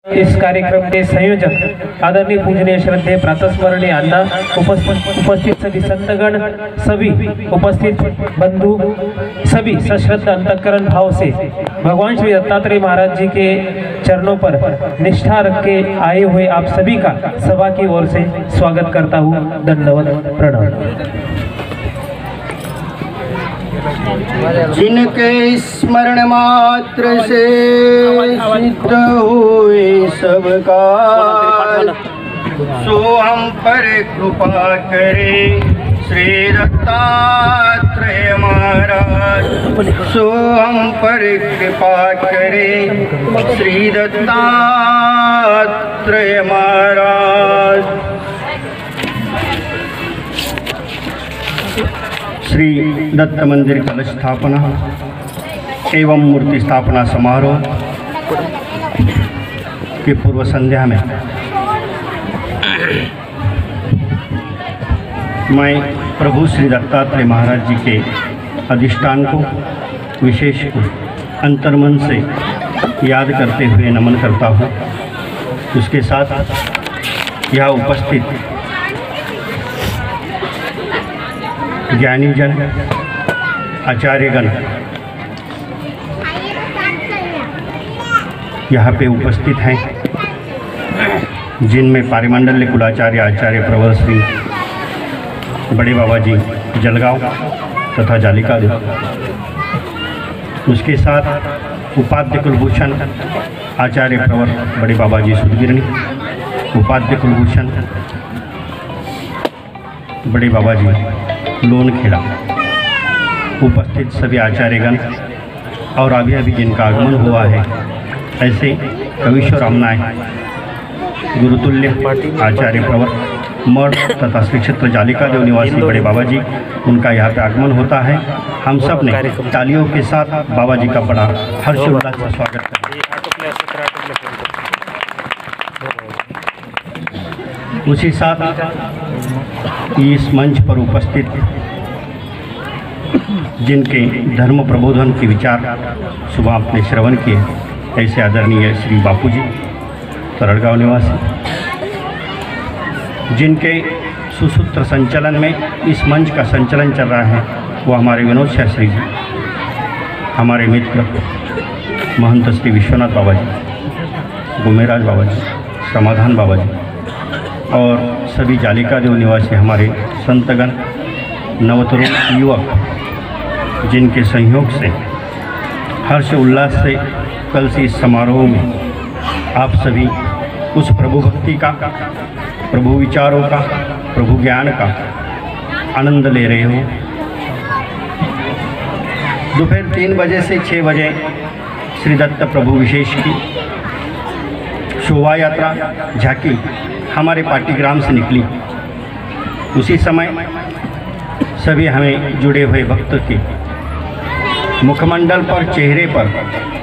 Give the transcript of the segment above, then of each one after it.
इस कार्यक्रम के संयोजक आदरणीय पूजनीय श्रद्धेय प्रातस्मरणीय अन्ना, उपस्थित सभी संतगण, सभी उपस्थित बंधु, सभी सश्रद्धा अंतःकरण भाव से भगवान श्री दत्तात्रेय महाराज जी के चरणों पर निष्ठा रख के आए हुए आप सभी का सभा की ओर से स्वागत करता हूँ। दंडवत प्रणाम। जिनके स्मरण मात्र से सिद्ध हुए सब काज, सो हम पर कृपा करे श्री दत्तात्रेय महाराज। सो हम पर कृपा करे श्री दत्तात्रेय महाराज। श्री दत्त मंदिर कलश स्थापना एवं मूर्ति स्थापना समारोह की पूर्व संध्या में मैं प्रभु श्री दत्तात्रेय महाराज जी के अधिष्ठान को विशेष अंतर्मन से याद करते हुए नमन करता हूँ। उसके साथ यहाँ उपस्थित ज्ञानीजन, आचार्यगण यहाँ पे उपस्थित हैं, जिनमें पारिमंडल कुलाचार्य आचार्य प्रवर श्री बड़े बाबा जी जलगांव तथा जालिका देव, उसके साथ उपाध्याय कुलभूषण आचार्य प्रवर बड़े बाबा जी सुदगिरणी, उपाध्याय कुलभूषण बड़े बाबा जी लोन खेड़ा, उपस्थित सभी आचार्यगण और अभी अभी जिनका आगमन हुआ है ऐसे कविश्वर अमनाय गुरुतुल्य आचार्य प्रवर मठ तथा श्री क्षेत्र जालिका देव निवासी बड़े बाबा जी, उनका यहाँ पे आगमन होता है। हम सब ने तालियों के साथ बाबा जी का बड़ा हर्षोल्लास से स्वागत करें। उसी साथ इस मंच पर उपस्थित जिनके धर्म प्रबोधन के विचार सुबह आपने श्रवण किए, ऐसे आदरणीय श्री बापू जी तरड़गांव निवासी, जिनके सुसूत्र संचालन में इस मंच का संचालन चल रहा है, वो हमारे विनोद शास्त्री जी, हमारे मित्र महंत श्री विश्वनाथ बाबा जी, गुमेराज बाबा जी, समाधान बाबा जी और सभी जालिका देव निवासी हमारे संतगण, नवतरुण युवक, जिनके सहयोग से हर्ष उल्लास से कल से इस समारोह में आप सभी उस प्रभु भक्ति का, प्रभु विचारों का, प्रभु ज्ञान का आनंद ले रहे हो। दोपहर 3 बजे से 6 बजे श्री दत्त प्रभु विशेष की शोभा यात्रा झांकी हमारे पाटीग्राम से निकली। उसी समय सभी हमें जुड़े हुए भक्त के मुखमंडल पर, चेहरे पर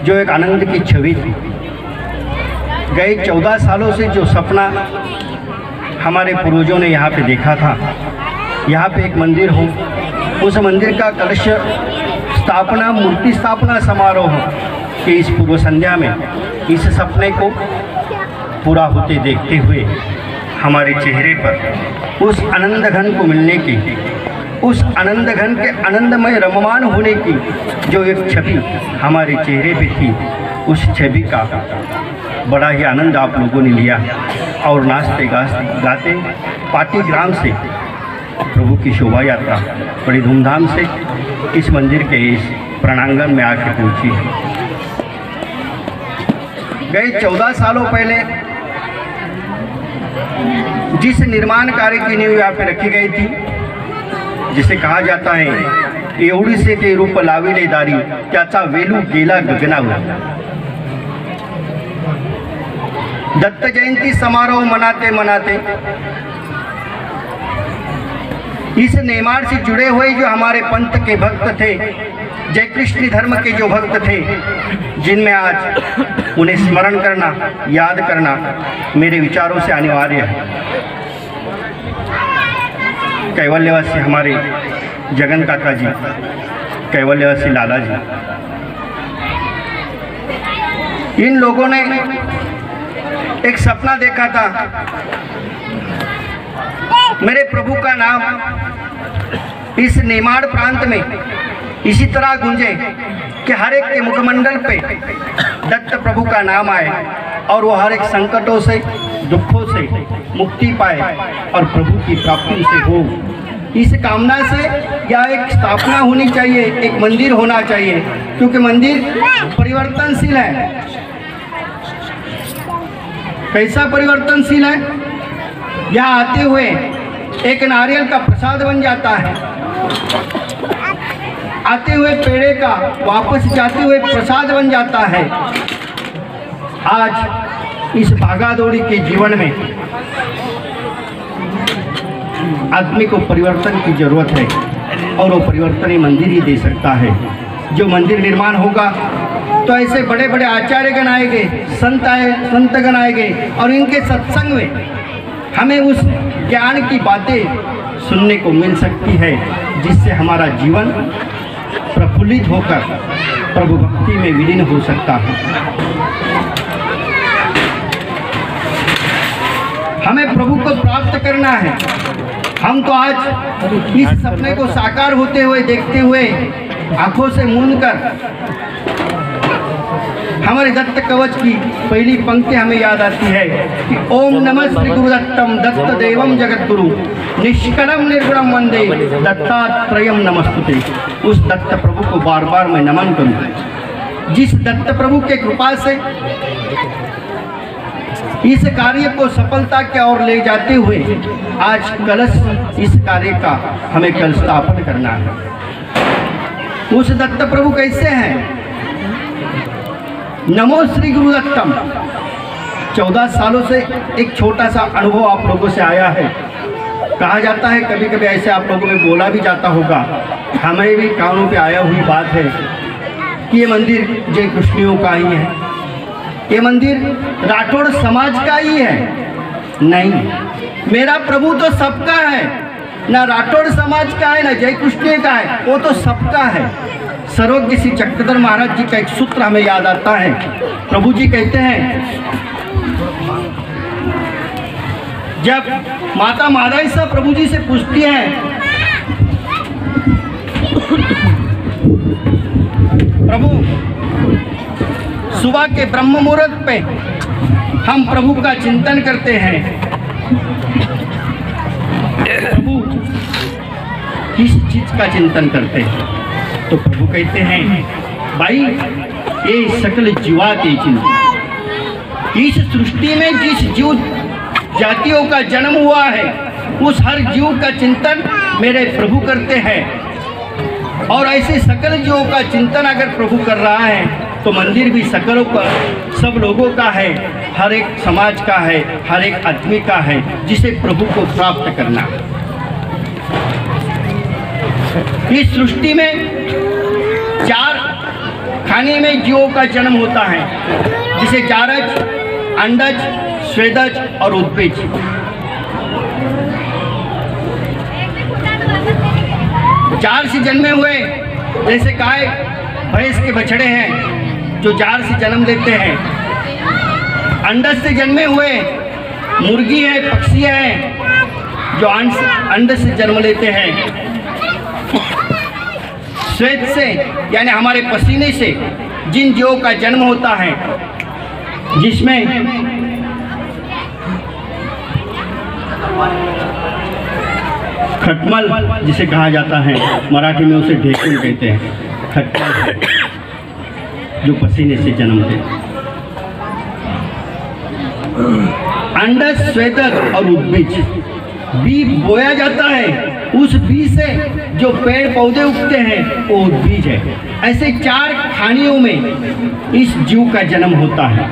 जो एक आनंद की छवि थी, गए 14 सालों से जो सपना हमारे पूर्वजों ने यहाँ पे देखा था, यहाँ पे एक मंदिर हो, उस मंदिर का कलश स्थापना, मूर्ति स्थापना समारोह की इस पूर्व संध्या में इस सपने को पूरा होते देखते हुए हमारे चेहरे पर उस आनंद घन को मिलने की, उस आनंद घन के आनंदमय रममान होने की जो एक छवि हमारे चेहरे पे थी, उस छवि का बड़ा ही आनंद आप लोगों ने लिया और नाचते गाते पाटीग्राम से प्रभु की शोभा यात्रा बड़ी धूमधाम से इस मंदिर के इस प्रांगण में आके पहुंची। गए 14 सालों पहले जिस निर्माण कार्य की नींव यहाँ पे रखी गई थी, जिसे कहा जाता है एवढीसे के रूप लाविले दारी, त्याचा वेलू गेला गगनावर। दत्त जयंती समारोह मनाते मनाते इस निर्माण से जुड़े हुए जो हमारे पंथ के भक्त थे, जय कृष्ण धर्म के जो भक्त थे, जिनमें आज उन्हें स्मरण करना, याद करना मेरे विचारों से अनिवार्य है। कैवल्यवासी हमारे जगन काका जी, कैवल्यवासी लाला जी, इन लोगों ने एक सपना देखा था, मेरे प्रभु का नाम इस नेमाड़ प्रांत में इसी तरह गूंजे कि हर एक के मुखमंडल पे दत्त प्रभु का नाम आए और वो हर एक संकटों से, दुखों से मुक्ति पाए और प्रभु की प्राप्ति उसे हो। इस कामना से या एक स्थापना होनी चाहिए, एक मंदिर होना चाहिए, क्योंकि मंदिर परिवर्तनशील है। कैसा परिवर्तनशील है? यहाँ आते हुए एक नारियल का प्रसाद बन जाता है, आते हुए पेड़े का वापस जाते हुए प्रसाद बन जाता है। आज इस भागादौड़ी के जीवन में आदमी को परिवर्तन की जरूरत है और वो परिवर्तन ही मंदिर ही दे सकता है। जो मंदिर निर्माण होगा तो ऐसे बड़े बड़े आचार्यगण आएंगे, संतगण आएंगे और इनके सत्संग में हमें उस ज्ञान की बातें सुनने को मिल सकती है, जिससे हमारा जीवन प्रफुल्लित होकर प्रभु भक्ति में विलीन हो सकता है। हमें प्रभु को प्राप्त करना है। हम तो आज इस सपने को साकार होते हुए देखते हुए आंखों से मूंद कर हमारे दत्त कवच की पहली पंक्ति हमें याद आती है कि ओम नमः श्री गुरुदत्तम दत्त देवम जगद्गुरु निष्कलम निर्गुणम वंदे दत्तात्रेयम नमस्तुते। उस दत्त प्रभु को बार बार मैं नमन करूं, जिस दत्त प्रभु के कृपा से इस कार्य को सफलता की ओर ले जाते हुए आज कलश इस कार्य का हमें कल स्थापन करना है। उस दत्त प्रभु कैसे हैं? नमो श्री गुरुदत्तम। 14 सालों से एक छोटा सा अनुभव आप लोगों से आया है। कहा जाता है, कभी कभी ऐसे आप लोगों में बोला भी जाता होगा, हमें भी कानों पे आया हुई बात है कि ये मंदिर जय कृष्णियों का ही है, ये मंदिर राठौड़ समाज का ही है। नहीं, मेरा प्रभु तो सबका है, ना राठौड़ समाज का है ना जय कृष्ण का है, वो तो सबका है। सर्वज्ञ श्री चक्रधर महाराज जी का एक सूत्र हमें याद आता है। प्रभु जी कहते हैं, जब माता मादाईसा प्रभु जी से पूछती हैं, प्रभु सुबह के ब्रह्म मुहूर्त पे हम प्रभु का चिंतन करते हैं, प्रभु किस चीज का चिंतन करते हैं? तो प्रभु कहते हैं, भाई ये सकल जीवा के चिंतन, इस सृष्टि में जिस जीव जातियों का जन्म हुआ है उस हर जीव का चिंतन मेरे प्रभु करते हैं। और ऐसे सकल जीवों का चिंतन अगर प्रभु कर रहा है तो मंदिर भी सकलों का, सब लोगों का है, हर एक समाज का है, हर एक आदमी का है, जिसे प्रभु को प्राप्त करना। इस सृष्टि में 4 खाने में जीवों का जन्म होता है, जिसे जारज, अंडज, स्वेदज और उद्भिज। जार से जन्मे हुए जैसे गाय भैंस के बछड़े हैं जो जार से जन्म लेते हैं, अंडज से जन्मे हुए मुर्गी है, पक्षी है जो अंड से जन्म लेते हैं। श्वेत से यानी हमारे पसीने से जिन जीवों का जन्म होता है, जिसमें खटमल जिसे कहा जाता है, मराठी में उसे ढेकुल कहते हैं, खटमल जो पसीने से जन्म दे। अंडज, स्वेदज और उद्भिज, बीज बोया जाता है, उस बीज से जो पेड़ पौधे उगते हैं वो उद्भिज है। ऐसे 4 खानियों में इस जीव का जन्म होता है।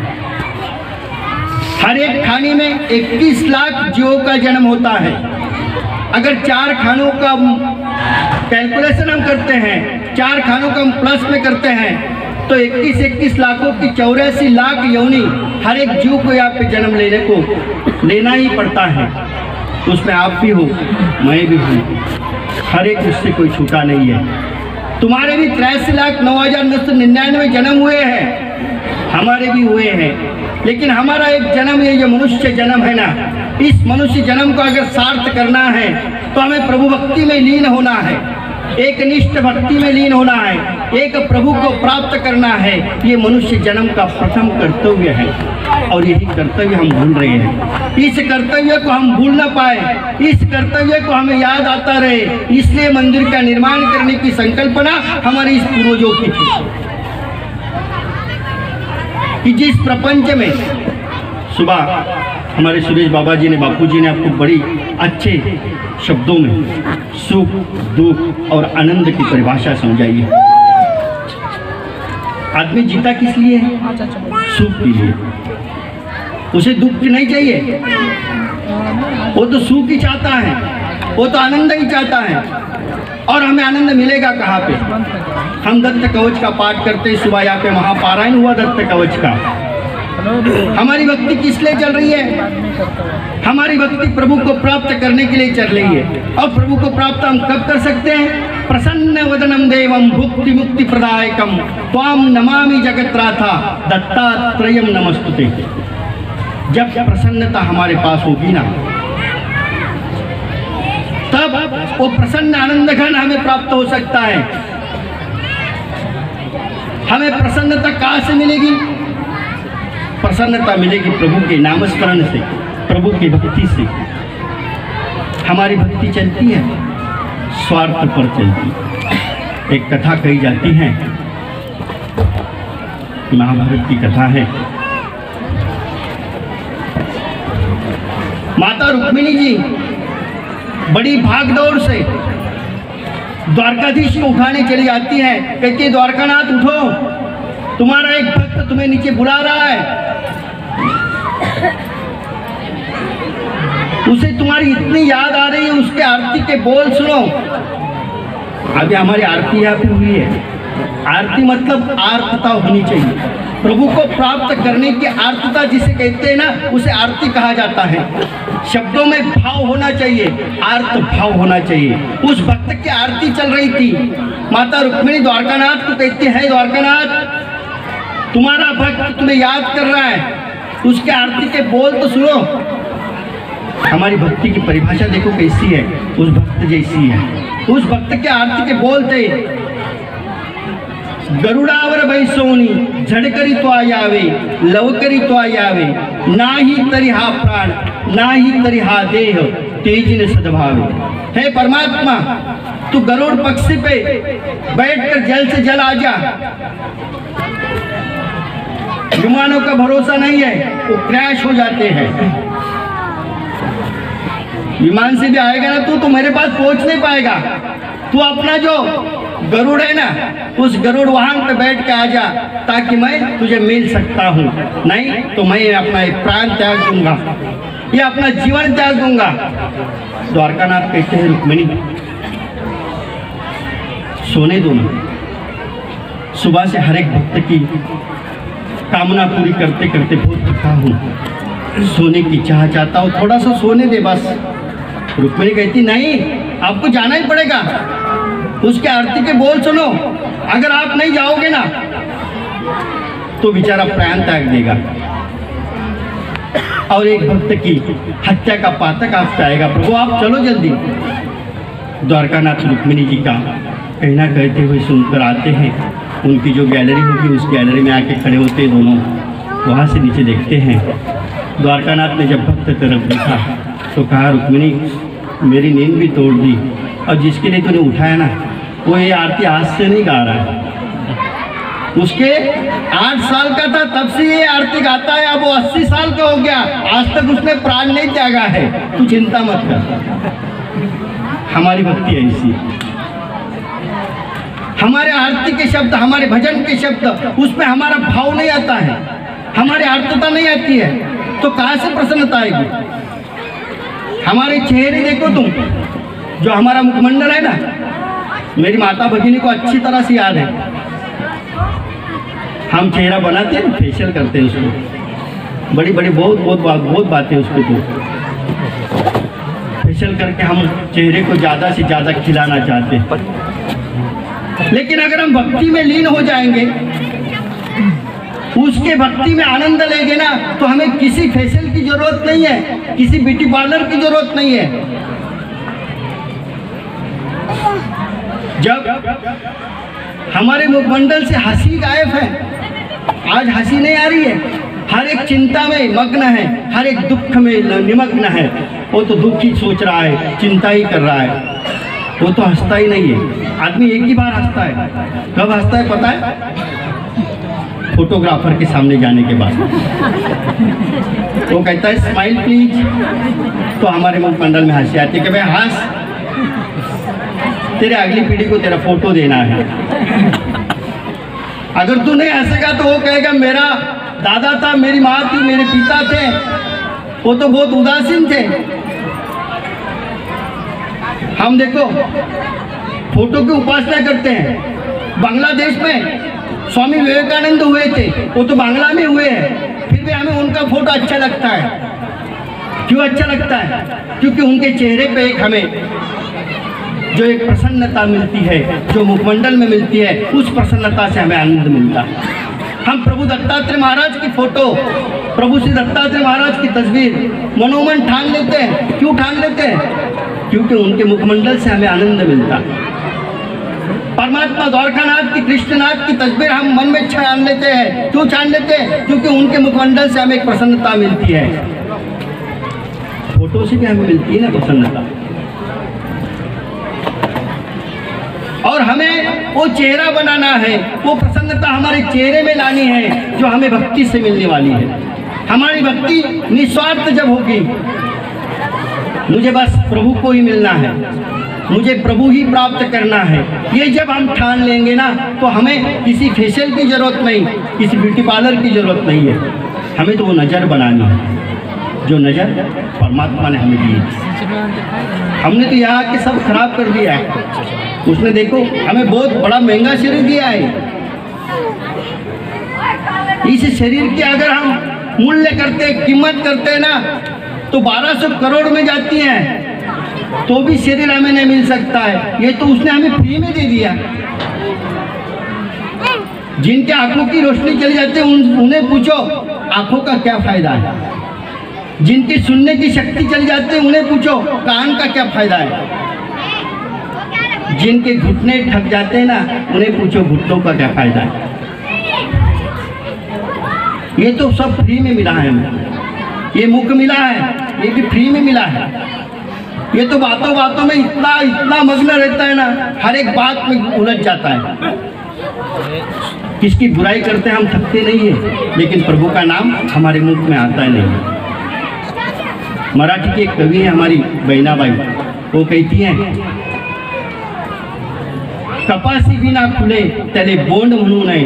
हर एक खानी में 21 लाख जीवों का जन्म होता है। अगर 4 खानों का कैलकुलेशन हम करते हैं, 4 खानों का हम प्लस में करते हैं, तो 21 लाखों की 84 लाख योनि हर एक जीव को यहाँ पे जन्म लेना ही पड़ता है। उसमें आप भी हो, मैं भी हूँ, हर एक उससे कोई छूटा नहीं है। तुम्हारे भी 83,09,999 जन्म हुए हैं, हमारे भी हुए हैं, लेकिन हमारा एक जन्म, ये जो मनुष्य जन्म है ना, इस मनुष्य जन्म को अगर सार्थ करना है तो हमें प्रभु भक्ति में लीन होना है, एक निष्ठ भक्ति में लीन होना है, एक प्रभु को प्राप्त करना है। ये मनुष्य जन्म का प्रथम कर्तव्य है और यही कर्तव्य हम भूल रहे हैं। इस कर्तव्य को हम भूल ना पाए, इस कर्तव्य को हमें याद आता रहे, इसलिए मंदिर का निर्माण करने की संकल्पना हमारे इस पूर्वजों की थी कि जिस प्रपंच में सुबह हमारे सुरेश बाबा जी ने, बापू जी ने आपको बड़ी अच्छे शब्दों में सुख, दुख और आनंद की परिभाषा समझाई है। आदमी जीता किस लिए है? सुख के लिए। उसे दुख नहीं चाहिए, वो तो सुख ही चाहता है, वो तो आनंद ही चाहता है। और हमें आनंद मिलेगा कहाँ पे? हम दत्त कवच का पाठ करते, सुबह यहाँ पे महापारायण हुआ दत्त कवच का। हमारी भक्ति किस लिए चल रही है? हमारी भक्ति प्रभु को प्राप्त करने के लिए चल रही है। और प्रभु को प्राप्त हम कब कर सकते हैं? प्रसन्न वदनम देवम भुक्ति मुक्ति प्रदायकम त्वाम नमामि जगत्राथा दत्तात्रेयम नमस्तुते। जब प्रसन्नता हमारे पास होगी ना, तब वो प्रसन्न आनंद घन हमें प्राप्त हो सकता है। हमें प्रसन्नता कहाँ से मिलेगी? प्रसन्नता मिलेगी प्रभु के नामस्मरण से, प्रभु की भक्ति से। हमारी भक्ति चलती है स्वार्थ पर चलती। एक कथा कही जाती है, महाभारत की कथा है। माता रुक्मिणी जी बड़ी भागदौड़ से द्वारकाधीश को उठाने चली जाती हैं। कहती है, द्वारकानाथ उठो, तुम्हारा एक भक्त तुम्हें नीचे बुला रहा है। उसे तुम्हारी इतनी याद आ रही है, उसके आरती के बोल सुनो। अभी हमारी आरती यहाँ पे हुई है। आरती मतलब आर्तता होनी चाहिए। प्रभु को प्राप्त करने की आर्तता जिसे कहते हैं ना, उसे आरती कहा जाता है। शब्दों में भाव होना चाहिए, आर्त भाव होना चाहिए। उस भक्त की आरती चल रही थी। माता रुक्मिणी द्वारकानाथ को कहती है, द्वारकानाथ तुम्हारा भक्त तुम्हें याद कर रहा है, उसके आरती के बोल तो सुनो। हमारी भक्ति की परिभाषा देखो कैसी है, उस भक्त जैसी है। उस भक्त के आरती के बोल थे, गरुड़ावर भई सोनी झड़करी तो आयावे, लवकरी तो आयावे, नाही तरिहा प्राण नाही तरिहा देह, तेज ने सद्भावे। हे परमात्मा, तू गरुड़ पक्षी पे बैठकर जल से जल आ जा। विमानों का भरोसा नहीं है, वो क्रैश हो जाते हैं। विमान से भी आएगा ना तो मेरे पास पहुंच नहीं पाएगा। तू अपना जो गरुड़ है ना, उस गरुड़ वाहन पे बैठ के आ जा, ताकि मैं तुझे मिल सकता हूँ। नहीं तो मैं अपना एक प्राण त्याग दूंगा, ये अपना जीवन त्याग दूंगा। द्वारकानाथ कहते हैं, रुक्मिणी सोने दो ना। सुबह से हर एक भक्त की कामना पूरी करते करते बहुत थका हूँ, सोने की चाह चाहता हूँ, थोड़ा सा सोने दे बस। रुक्मिणी कहती, नहीं, आपको जाना ही पड़ेगा। उसके आरती के बोल सुनो। अगर आप नहीं जाओगे ना तो बेचारा प्राण त्याग देगा। और एक भक्त की हत्या का पातक आप पे आएगा। प्रभु आप चलो जल्दी। द्वारकानाथ रुक्मिणी जी का कहना कहते हुए सुनकर आते हैं। उनकी जो गैलरी होगी उस गैलरी में आके खड़े होते हैं दोनों। वहाँ से नीचे देखते हैं। द्वारकानाथ ने जब भक्त तरफ देखा तो कहा, रुक्मिणी मेरी नींद भी तोड़ दी, और जिसके लिए तूने उठाया ना वो ये आरती आज से नहीं गा रहा है। उसके 8 साल का था तब से ये आरती गाता है, अब वो 80 साल का हो गया, आज तक उसने प्राण नहीं त्यागा है। तू चिंता मत कर। हमारी भक्ति ऐसी, हमारे आरती के शब्द, हमारे भजन के शब्द, उसमें हमारा भाव नहीं आता है, हमारी आर्तता नहीं आती है, तो कहाँ से प्रसन्नता आएगी? हमारे चेहरे देखो तुम, जो हमारा मुखमंडल है ना, मेरी माता भगिनी को अच्छी तरह से याद है। हम चेहरा बनाते हैं, फेशियल करते हैं उसको, बड़ी बड़ी बहुत बातें उसको तो फेशियल करके हम चेहरे को ज़्यादा से ज़्यादा खिलाना चाहते हैं। लेकिन अगर हम भक्ति में लीन हो जाएंगे, उसके उसके भक्ति में आनंद लेंगे ना तो हमें किसी फेशियल की जरूरत नहीं है, किसी ब्यूटी पार्लर की जरूरत नहीं है। जब हमारे मुखमंडल से हंसी गायब है, आज हंसी नहीं आ रही है, हर एक चिंता में मग्न है, हर एक दुख में निमग्न है। वो तो दुख ही सोच रहा है, चिंता ही कर रहा है, वो तो हंसता ही नहीं है। आदमी एक ही बार हंसता है, कब हंसता है पता है? फोटोग्राफर के सामने जाने के बाद। वो कहता है स्माइल प्लीज, तो हमारे मुखमंडल में हंसी आती है कि भाई हंस, तेरे अगली पीढ़ी को तेरा फोटो देना है। अगर तू नहीं हंसेगा तो वो कहेगा मेरा दादा था, मेरी माँ थी, मेरे पिता थे, वो तो बहुत उदासीन थे। हम देखो फोटो की उपासना करते हैं। बांग्लादेश में स्वामी विवेकानंद हुए थे, वो तो बांग्ला में हुए हैं, फिर भी हमें उनका फोटो अच्छा लगता है। क्यों अच्छा लगता है? क्योंकि उनके चेहरे पे एक हमें जो एक प्रसन्नता मिलती है, जो मुखमंडल में मिलती है, उस प्रसन्नता से हमें आनंद मिलता है। हम प्रभु दत्तात्रेय महाराज की फोटो, प्रभु श्री दत्तात्रेय महाराज की तस्वीर मनोमन ठान लेते हैं। क्यों ठान लेते हैं? क्योंकि उनके मुखमंडल से हमें आनंद मिलता है। परमात्मा द्वारकानाथ की, कृष्णनाथ की तस्वीर हम मन में छान लेते हैं। क्यों छान लेते हैं? क्योंकि उनके मुखमंडल से हमें एक प्रसन्नता मिलती है। फोटो से भी हमें मिलती है ना प्रसन्नता, और हमें वो चेहरा बनाना है, वो प्रसन्नता हमारे चेहरे में लानी है जो हमें भक्ति से मिलने वाली है। हमारी भक्ति निस्वार्थ जब होगी, मुझे बस प्रभु को ही मिलना है, मुझे प्रभु ही प्राप्त करना है, ये जब हम ठान लेंगे ना तो हमें किसी फेशियल की ज़रूरत नहीं, किसी ब्यूटी पार्लर की ज़रूरत नहीं है। हमें तो वो नज़र बनानी है जो नज़र परमात्मा ने हमें दी है। हमने तो यहाँ के सब खराब कर दिया है। उसने देखो हमें बहुत बड़ा महंगा शरीर दिया है। इस शरीर की अगर हम मूल्य करते, कीमत करते ना तो 1200 करोड़ में जाती हैं, तो भी शरीर हमें नहीं मिल सकता है। ये तो उसने हमें फ्री में दे दिया। जिनके आंखों की रोशनी चली जाती है उन्हें पूछो आंखों का क्या फायदा है। जिनकी सुनने की शक्ति चली जाती है उन्हें पूछो कान का क्या फायदा है। जिनके घुटने थक जाते हैं ना उन्हें पूछो घुटनों का क्या फायदा है। ये तो सब फ्री में मिला है हमें। ये मुख मिला है, ये भी फ्री में मिला है। ये तो बातों बातों में इतना मग्न रहता है ना, हर एक बात में उलझ जाता है। किसकी बुराई करते हैं हम थकते नहीं है, लेकिन प्रभु का नाम हमारे मुख में आता ही नहीं। मराठी की एक कवि है हमारी बहनाबाई, वो कहती हैं कपासी विना खुले त्याले बोंड म्हणू नये,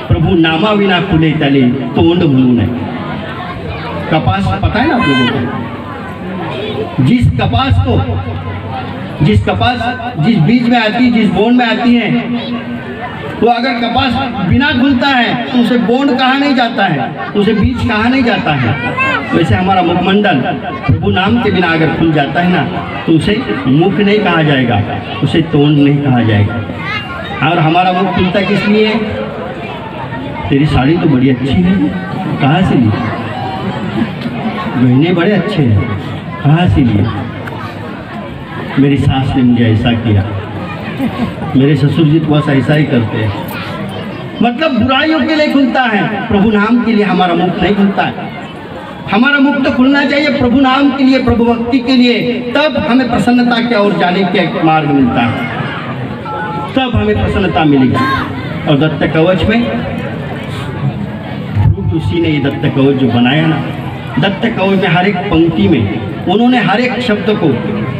प्रभु नामा विना खुले त्याले तोंड म्हणू नये। कपास पता है ना आप लोगों को? जिस कपास जिस बीज में आती है, जिस बोंड में आती है, तो अगर कपास बिना खुलता है तो उसे बोंड कहा नहीं जाता है, उसे बीज कहा नहीं जाता है। वैसे हमारा मुखमंडल प्रभु नाम के बिना अगर खुल जाता है ना तो उसे मुख नहीं कहा जाएगा, उसे तोंड नहीं कहा जाएगा। और हमारा मुख खुलता किस लिए? तेरी साड़ी तो बड़ी अच्छी है, कहाँ से ली? गहने बड़े अच्छे हैं, कहाँ से लिए? मेरी सास ने मुझे ऐसा किया, मेरे ससुर जी तो बस ऐसा ही करते हैं। मतलब बुराइयों के लिए खुलता है, प्रभु नाम के लिए हमारा मुख नहीं खुलता है। हमारा मुख तो खुलना चाहिए प्रभु नाम के लिए, प्रभु भक्ति के लिए, तब हमें प्रसन्नता की ओर जाने का एक मार्ग मिलता है, तब हमें प्रसन्नता मिलेगी। और दत्त कवच में ऋषि ने ये दत्त कवच जो बनाया ना, दत्त कवच में हर एक पंक्ति में उन्होंने हर एक शब्द को,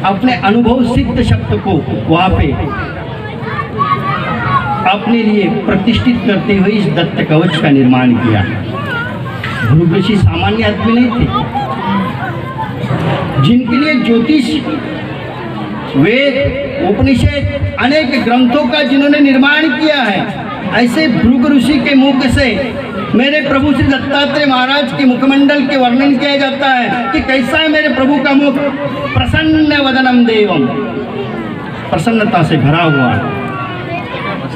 अपने अनुभव सिद्ध शब्द को वहाँ पे अपने लिए प्रतिष्ठित करते हुए इस दत्त कवच का निर्माण किया। ध्रुव ऋषि सामान्य आदमी नहीं थे, जिनके लिए ज्योतिष, वेद, उपनिषद, अनेक ग्रंथों का जिन्होंने निर्माण किया है, ऐसे भृगु ऋषि के मुख से मेरे प्रभु श्री दत्तात्रेय महाराज के मुखमंडल के वर्णन किया जाता है कि कैसा है मेरे प्रभु का मुख। प्रसन्न वदनम देवम, प्रसन्नता से भरा हुआ।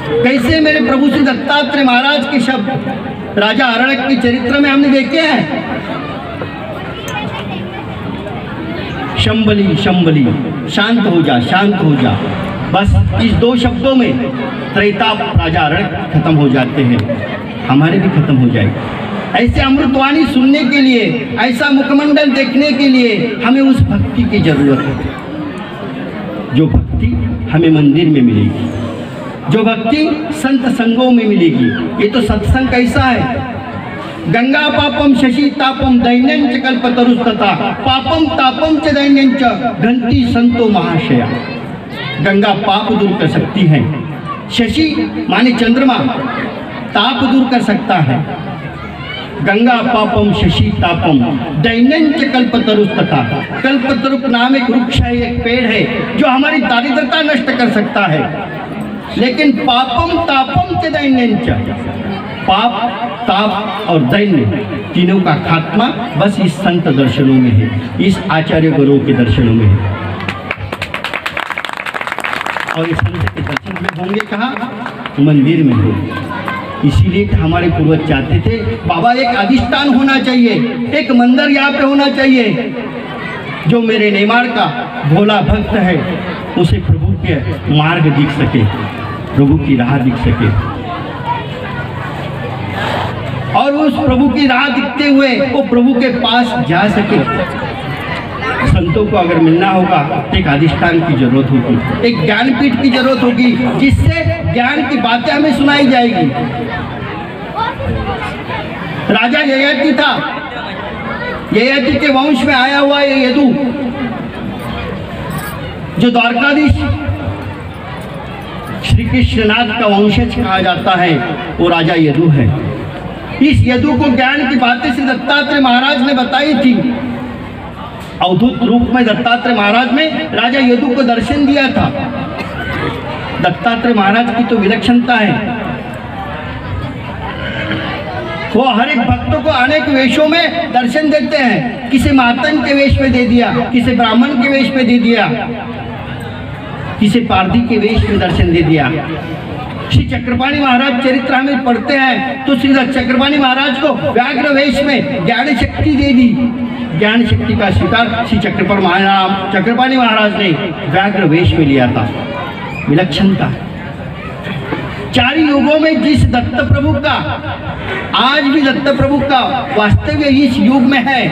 कैसे मेरे प्रभु श्री दत्तात्रेय महाराज के शब्द राजा अरण्यक के चरित्र में हमने देखे हैं। शंबली शंबली, शांत हो जा, शांत हो जा। बस इस दो शब्दों में त्रैताप राजा अरण्यक खत्म हो जाते हैं, हमारे भी खत्म हो जाएगा। ऐसे अमृतवाणी सुनने के लिए, ऐसा मुखमंडल देखने के लिए हमें उस भक्ति की जरूरत है, जो भक्ति हमें मंदिर में मिलेगी, जो भक्ति संत संगों में मिलेगी। ये तो सत्संग कैसा है, गंगा पापम शशि तापम दैन्यंच कल्पतरुस्तथा पापम तापम च दैन्यंच घंटी संतो महाशया। गंगा पाप दूर कर सकती है, शशि माने चंद्रमा ताप दूर कर सकता है। गंगा पापम शशि तापम दैन्यंच कल्पतरुस्तथा, कल्पतरु नाम एक वृक्ष है, एक पेड़ है जो हमारी दारिद्रता नष्ट कर सकता है। लेकिन पापम तापम च दैन्यंच, पाप ताप और दैन्य तीनों का खात्मा बस इस संत दर्शनों में है, इस आचार्य गुरुओं के दर्शनों में है। और इस संत के दर्शन में होंगे कहाँ? मंदिर में होंगे। इसीलिए हमारे पूर्वज चाहते थे बाबा एक अधिष्ठान होना चाहिए, एक मंदिर यहाँ पे होना चाहिए, जो मेरे नेमार का भोला भक्त है उसे प्रभु के मार्ग दिख सके, प्रभु की राह दिख सके, और उस प्रभु की राह दिखते हुए वो प्रभु के पास जा सके। संतों को अगर मिलना होगा तो एक अधिष्ठान की जरूरत होगी, एक ज्ञानपीठ की जरूरत होगी, जिससे ज्ञान की बातें हमें सुनाई जाएगी। राजा ययाति था, ययाति के वंश में आया हुआ ये यदु, जो द्वारकाधीश श्री कृष्णनाथ का वंशज कहा जाता है, वो राजा यदु है। इस यदु को ज्ञान की बातें श्री दत्तात्रेय महाराज ने बताई थी। अवधूत रूप में दत्तात्रेय महाराज ने राजा यदु को दर्शन दिया था। दत्तात्रेय महाराज की तो विलक्षणता है, वो हर एक भक्तों को अनेक वेशों में दर्शन देते हैं। किसी मातंग के वेश में दे दिया, किसी ब्राह्मण के वेश में दे दिया, किसी पारधी के वेश में दर्शन दे दिया। श्री चक्रपाणी महाराज चरित्र हमें पढ़ते हैं तो श्री चक्रपाणी महाराज को व्याघ्र वेश में ज्ञान शक्ति दे दी। ज्ञान शक्ति का स्वीकार श्री चक्रपाणी महाराज ने व्याघ्र वेश में लिया था। विलक्षणता चार युगों में जिस दत्त प्रभु का, आज भी दत्त प्रभु का वास्तव्य इस युग में है,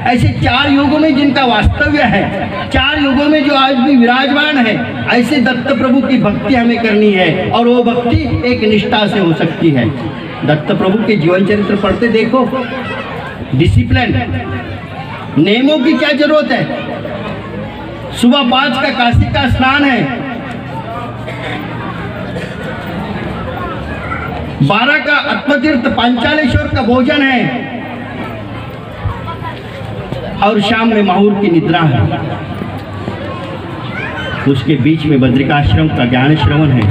ऐसे चार युगों में जिनका वास्तव्य है, चार युगों में जो आज भी विराजमान है, ऐसे दत्त प्रभु की भक्ति हमें करनी है। और वो भक्ति एक निष्ठा से हो सकती है। दत्त प्रभु के जीवन चरित्र पढ़ते देखो, डिसिप्लिन, नियमों की क्या जरूरत है। सुबह 5 का काशी का स्नान है, 12 का आत्मतीर्थ पांचालेश्वर का भोजन है, और शाम में माहौर की निद्रा है। उसके बीच में बद्रिकाश्रम का ज्ञान श्रवण है।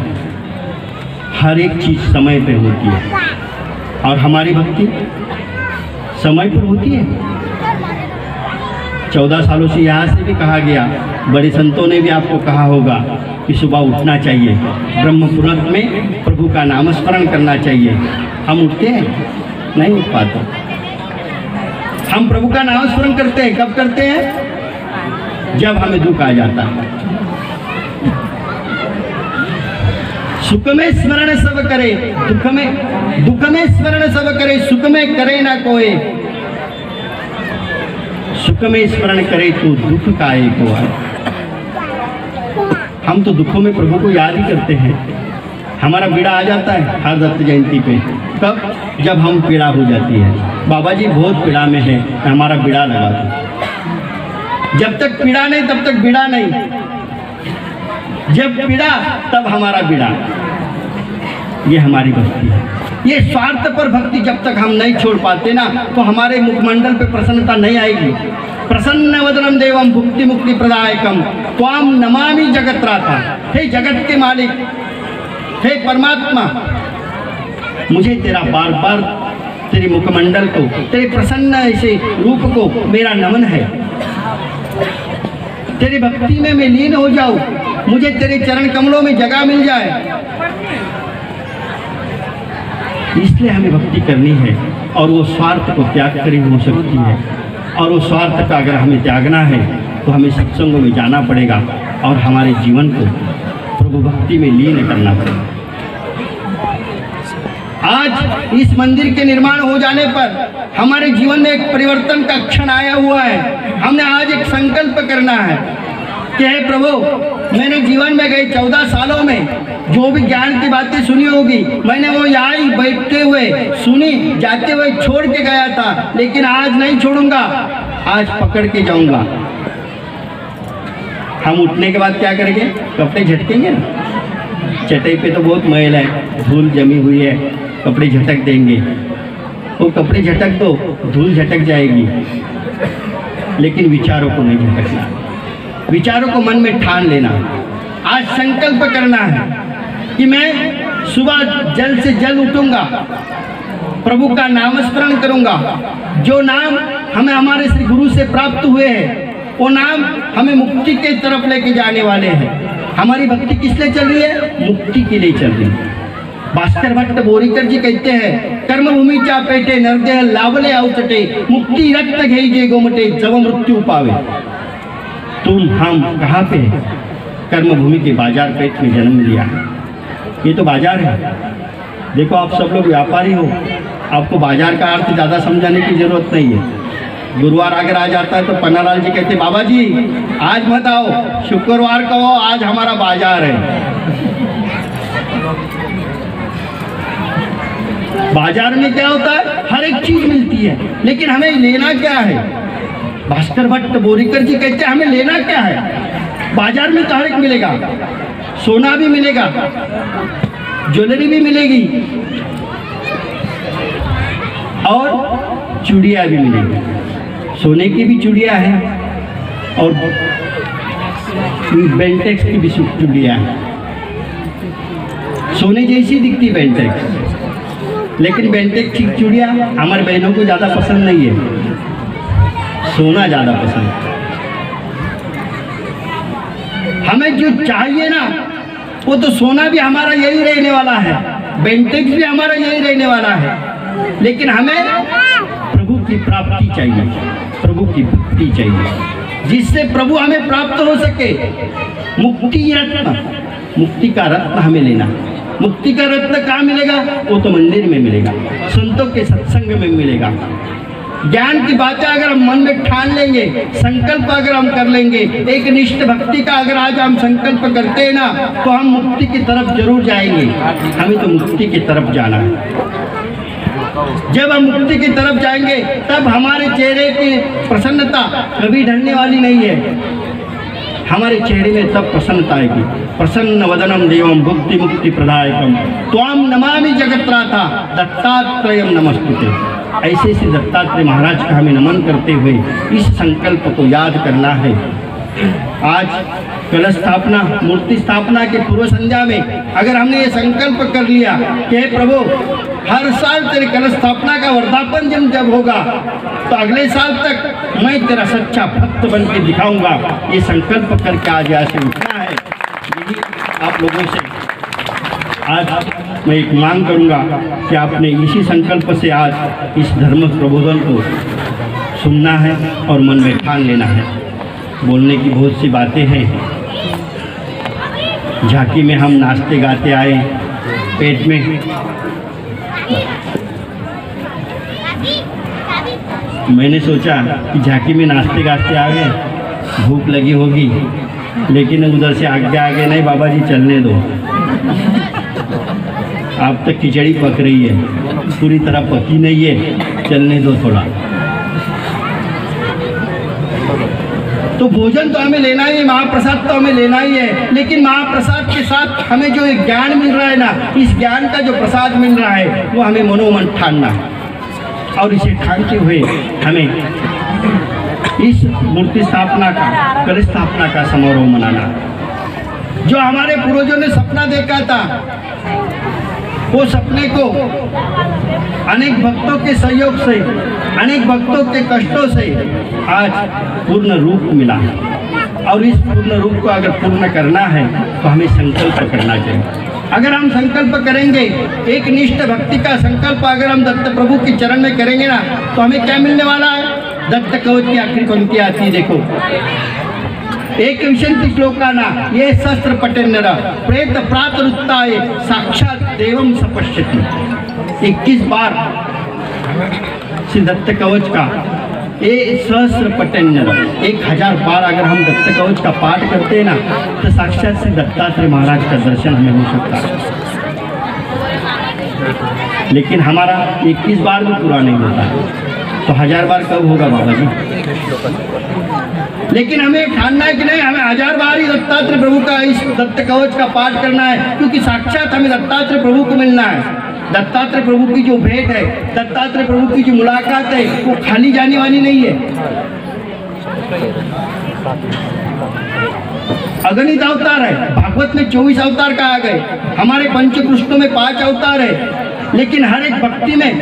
हर एक चीज समय पे होती है, और हमारी भक्ति समय पर होती है। 14 सालों से यहाँ से भी कहा गया, बड़े संतों ने भी आपको कहा होगा कि सुबह उठना चाहिए, ब्रह्म मुहूर्त में प्रभु का नामस्मरण करना चाहिए। हम उठते हैं? नहीं उठ पाते। हम प्रभु का नामस्मरण करते हैं, कब करते हैं? जब हमें दुख आ जाता है। सुख में स्मरण सब करे, दुख में स्मरण सब करे, सुख में करे ना कोई। सुख में स्मरण करे तो दुख का एक हुआ। हम तो दुखों में प्रभु को याद ही करते हैं। हमारा पीड़ा आ जाता है हर दत्त जयंती पे, कब? जब हम पीड़ा हो जाती है, बाबा जी बहुत पीड़ा में है, हमारा पीड़ा लगा दो। जब तक पीड़ा नहीं तब तक बीड़ा नहीं, जब पीड़ा तब हमारा बीड़ा। ये हमारी भक्ति है। ये स्वार्थ पर भक्ति जब तक हम नहीं छोड़ पाते ना, तो हमारे मुखमंडल पे प्रसन्नता नहीं आएगी। प्रसन्न वदनम देवम भुक्ति मुक्ति प्रदायकम त्वाम नमामि जगत्राता। हे जगत के मालिक, हे परमात्मा, मुझे तेरा बार बार तेरे मुखमंडल को, तेरे प्रसन्न ऐसे रूप को मेरा नमन है। तेरी भक्ति में मैं लीन हो जाऊं, मुझे तेरे चरण कमलों में जगह मिल जाए। इसलिए हमें भक्ति करनी है और वो स्वार्थ को त्याग कर ही हो सकती है। और वो स्वार्थ का अगर हमें त्यागना है तो हमें सत्संगों में जाना पड़ेगा और हमारे जीवन को प्रभु भक्ति में लीन करना पड़ेगा। आज इस मंदिर के निर्माण हो जाने पर हमारे जीवन में एक परिवर्तन का क्षण आया हुआ है। हमने आज एक संकल्प करना है कि हे प्रभु, मैंने जीवन में गए 14 सालों में जो भी ज्ञान की बातें सुनी होगी, मैंने वो यहाँ ही बैठते हुए सुनी, जाते हुए छोड़ के गया था, लेकिन आज नहीं छोड़ूंगा, आज पकड़ के जाऊंगा। हम उठने के बाद क्या करेंगे? कपड़े झटकेंगे ना। चटाई पे तो बहुत मैल है, धूल जमी हुई है, कपड़े झटक देंगे। वो कपड़े झटक दो, धूल झटक जाएगी, लेकिन विचारों को नहीं झटकना। विचारों को मन में ठान लेना। आज संकल्प करना है कि मैं सुबह जल्द से जल्द उठूंगा, प्रभु का नाम स्मरण करूंगा। जो नाम हमें हमारे श्री गुरु से प्राप्त हुए हैं, वो नाम हमें मुक्ति के तरफ लेके जाने वाले हैं। हमारी भक्ति किस लिए चल रही है? मुक्ति के लिए चल रही है। भास्कर भट्ट बोरीकर जी कहते हैं, कर्म भूमि चा पेटे नरदेह लावले आवतटे, मुक्ति रक्त घेजे गोमटे जब मृत्यु पावे। तुम हम कहाँ पे? कर्म भूमि के बाजार पेट में जन्म लिया है। ये तो बाजार है। देखो, आप सब लोग व्यापारी हो, आपको बाजार का अर्थ ज़्यादा समझाने की जरूरत नहीं है। गुरुवार अगर आ जाता है तो पन्नालाल जी कहते, बाबा जी आज मत आओ, शुक्रवार को आओ, आज हमारा बाजार है। बाजार में क्या होता है? हर एक चीज मिलती है, लेकिन हमें लेना क्या है? भास्कर भट्ट बोरीकर जी कहते हैं, हमें लेना क्या है? बाजार में तो हर एक मिलेगा, सोना भी मिलेगा, ज्वेलरी भी मिलेगी और चूड़ियाँ भी मिलेगी। सोने की भी चूड़ियाँ हैं और बेंटेक्स की भी चूड़ियाँ हैं। सोने जैसी दिखती बेंटेक्स, लेकिन बेंटेक्स की चूड़ियाँ हमारे बहनों को ज़्यादा पसंद नहीं है, सोना ज़्यादा पसंद है। हमें जो चाहिए ना, वो तो सोना भी हमारा यही रहने वाला है, बेंटेक्स भी हमारा यही रहने वाला है, लेकिन हमें प्रभु की प्राप्ति चाहिए, प्रभु की भक्ति चाहिए, जिससे प्रभु हमें प्राप्त हो सके। मुक्ति रत्न, मुक्ति का रत्न हमें लेना। मुक्ति का रत्न कहाँ मिलेगा? वो तो मंदिर में मिलेगा, संतों के सत्संग में मिलेगा। ज्ञान की बातें अगर हम मन में ठान लेंगे, संकल्प अगर हम कर लेंगे, एक निष्ठ भक्ति का अगर आज हम संकल्प करते हैं ना, तो हम मुक्ति की तरफ जरूर जाएंगे। हमें तो मुक्ति की तरफ जाना है। जब हम मुक्ति की तरफ जाएंगे, तब हमारे चेहरे की प्रसन्नता कभी ढलने वाली नहीं है। हमारे चेहरे में तब प्रसन्नता आएगी। प्रसन्न वदनम देवम भुक्ति मुक्ति प्रदायकम त्वाम नमामि जगत्राता दत्तात्रेयम नमस्तुते। ऐसे से दत्तात्रेय महाराज का हमें नमन करते हुए इस संकल्प को याद करना है। आज कलश स्थापना, मूर्ति स्थापना के पूर्व संध्या में अगर हमने ये संकल्प कर लिया कि हे प्रभु, हर साल तेरे कलश स्थापना का वर्धापन जब होगा तो अगले साल तक मैं तेरा सच्चा भक्त बन के दिखाऊंगा, ये संकल्प करके आज यहाँ से उठना है। यही आप लोगों से आज मैं एक मांग करूंगा कि आपने इसी संकल्प से आज इस धर्म प्रबोधन को सुनना है और मन में ठान लेना है। बोलने की बहुत सी बातें हैं। झांकी में हम नाचते गाते आए, पेट में मैंने सोचा कि झांकी में नाचते गाते आ गए, भूख लगी होगी, लेकिन उधर से आगे नहीं बाबा जी चलने दो, आप तक खिचड़ी पक रही है, पूरी तरह पकी नहीं है, चलने दो थोड़ा। तो भोजन तो हमें लेना ही है, महाप्रसाद तो हमें लेना ही है, लेकिन महाप्रसाद के साथ हमें जो एक ज्ञान मिल रहा है ना, इस ज्ञान का जो प्रसाद मिल रहा है वो हमें मनोमन ठानना है। और इसे ठानते हुए हमें इस मूर्ति स्थापना का, कलश स्थापना का समारोह मनाना। जो हमारे पूर्वजों ने सपना देखा था, वो सपने को अनेक भक्तों के सहयोग से, अनेक भक्तों के कष्टों से आज पूर्ण रूप मिला है। और इस पूर्ण रूप को अगर पूर्ण करना है तो हमें संकल्प करना चाहिए। अगर हम संकल्प करेंगे, एक निष्ठ भक्ति का संकल्प अगर हम दत्त प्रभु के चरण में करेंगे ना, तो हमें क्या मिलने वाला है? दत्त कवच की आखिरी पंक्ति आती है, देखो, एक विशंति श्लोकाना ये शस्त्र पटेन्नर प्रेत प्रातरुत्ताय साक्षात देवम सपश्यति। 21 बार श्री दत्त कवच का ये सहस्त्र पटेन्नर 1000 बार अगर हम दत्त कवच का पाठ करते हैं ना, तो साक्षात श्री दत्तात्रेय महाराज का दर्शन हमें हो सकता है। लेकिन हमारा 21 बार भी पूरा नहीं होता है, तो 1000 बार कब होगा बाबा जी? लेकिन हमें ठानना है कि नहीं, हमें 1000 बार ही दत्तात्रेय प्रभु का इस दत्त कवच का पाठ करना है, क्योंकि साक्षात हमें दत्तात्रेय प्रभु को मिलना है। दत्तात्रेय प्रभु की जो भेंट है, दत्तात्रेय प्रभु की जो मुलाकात है, वो खाली जाने वाली नहीं है। अगणित अवतार है, भागवत में 24 अवतार कहा गए, हमारे पंचकृष्णों में 5 अवतार है, लेकिन हर एक भक्ति में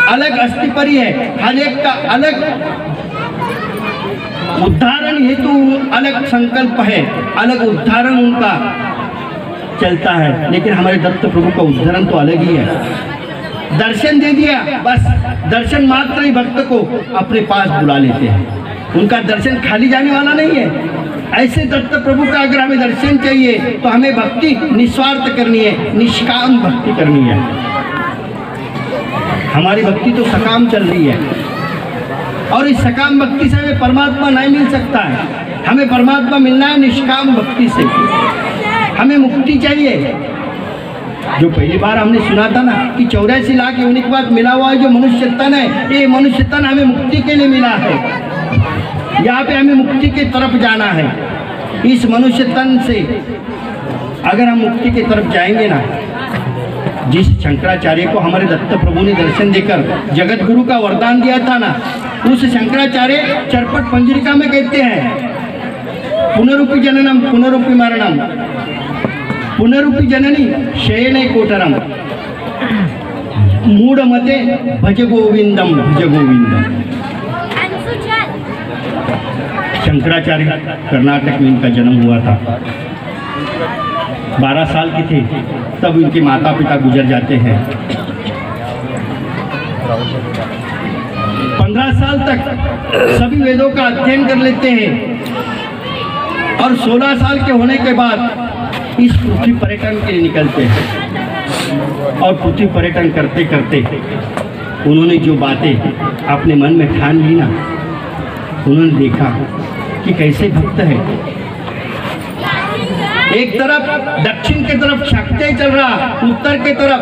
अलग अस्थिपरी है, हर एक का अलग उद्धारण हेतु अलग संकल्प है, अलग उद्धारण उनका चलता है। लेकिन हमारे दत्त प्रभु का उद्धारण तो अलग ही है। दर्शन दे दिया, बस दर्शन मात्र ही भक्त को अपने पास बुला लेते हैं, उनका दर्शन खाली जाने वाला नहीं है। ऐसे दत्त प्रभु का अगर हमें दर्शन चाहिए तो हमें भक्ति निस्वार्थ करनी है, निष्काम भक्ति करनी है। हमारी भक्ति तो सकाम चल रही है, और इस सकाम भक्ति से हमें परमात्मा नहीं मिल सकता है। हमें परमात्मा मिलना है निष्काम भक्ति से। हमें मुक्ति चाहिए। जो पहली बार हमने सुना था ना कि 84 लाख योनि के बाद मिला हुआ है जो मनुष्य तन है, ये मनुष्य तन हमें मुक्ति के लिए मिला है। यहाँ पे हमें मुक्ति की तरफ जाना है। इस मनुष्य तन से अगर हम मुक्ति की तरफ जाएंगे ना, जिस शंकराचार्य को हमारे दत्त प्रभु ने दर्शन देकर जगत गुरु का वरदान दिया था ना, उस शंकराचार्य चरपट पंजरिका में कहते हैं, पुनरुपि जननम पुनरुपि मरणम पुनरुपि जननी शयने कोटरम मूढ़मते भज गोविंदम भज गोविंदम। शंकराचार्य कर्नाटक में इनका जन्म हुआ था। 12 साल के थे तब इनके माता पिता गुजर जाते हैं। 15 साल तक सभी वेदों का अध्ययन कर लेते हैं, और 16 साल के होने के बाद इस पृथ्वी पर्यटन के लिए निकलते हैं। और पृथ्वी पर्यटन करते करते उन्होंने जो बातें अपने मन में ठान ली ना, उन्होंने देखा कि कैसे भक्त है। एक तरफ दक्षिण की तरफ शक्ति चल रहा, उत्तर की तरफ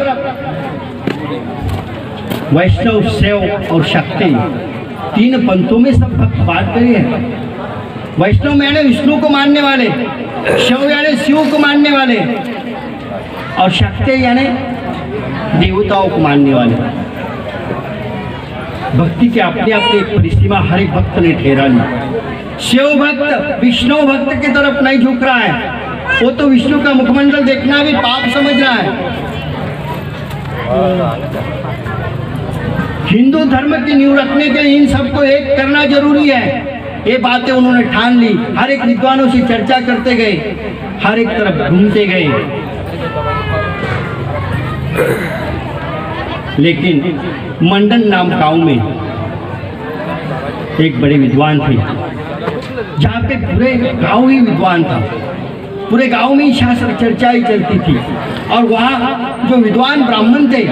वैष्णव, शैव और शक्ति, 3 पंथों में सब भक्त बात करिए। वैष्णव में यानी विष्णु को मानने वाले, शैव यानी शिव को मानने वाले, और शक्ति यानी देवताओं को मानने वाले। भक्ति के अपने अपने एक परिसीमा हर एक भक्त ने ठहरा ली। शिव भक्त विष्णु भक्त की तरफ नहीं झुक रहा है, वो तो विष्णु का मुखमंडल देखना भी पाप समझ रहा है। हिंदू धर्म की नींव रखने के लिए इन सबको एक करना जरूरी है। ये बातें उन्होंने ठान ली। हर एक विद्वानों से चर्चा करते गए, हर एक तरफ घूमते गए, लेकिन मंडन नाम गांव में एक बड़े विद्वान थे, जहाँ पे पूरे गांव ही विद्वान था। पूरे गांव में ही शास्त्र चर्चा ही चलती थी, और वहाँ जो विद्वान ब्राह्मण थे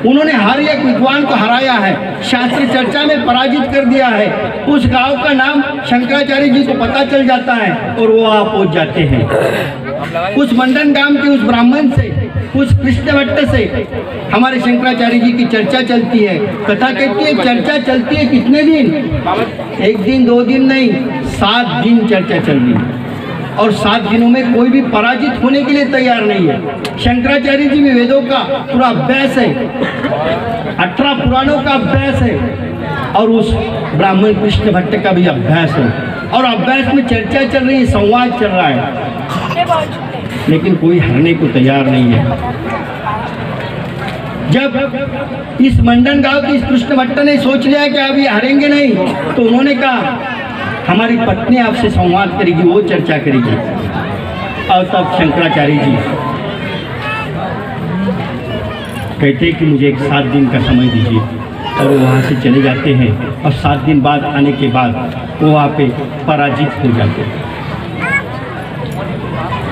उन्होंने हर एक विद्वान को हराया है, शास्त्र चर्चा में पराजित कर दिया है। उस गांव का नाम शंकराचार्य जी को पता चल जाता है और वो वहाँ पहुँच जाते हैं। उस मंडन गांव के उस ब्राह्मण से, उस कृष्ण भट्ट से हमारे शंकराचार्य जी की चर्चा चलती है। कथा कहती है चर्चा चलती है कितने दिन? 1 दिन 2 दिन नहीं, 7 दिन चर्चा चल रही है, और 7 दिनों में कोई भी पराजित होने के लिए तैयार नहीं है। शंकराचार्य जी में वेदों का पूरा अभ्यास है, 18 पुराणों का अभ्यास है, और उस ब्राह्मण कृष्ण भट्ट का भी अभ्यास है, और अभ्यास में चर्चा चल रही है, संवाद चल रहा है, लेकिन कोई हरने को तैयार नहीं है। जब इस मंडन गांव की इस कृष्ण भट्ट ने सोच लिया कि अभी हारेंगे नहीं, तो उन्होंने कहा हमारी पत्नी आपसे संवाद करेगी, वो चर्चा करेगी। और तब शंकराचार्य जी कहते हैं कि मुझे एक 7 दिन का समय दीजिए, और वो वहाँ से चले जाते हैं और 7 दिन बाद आने के बाद वो वहाँ पे पराजित हो जाते हैं,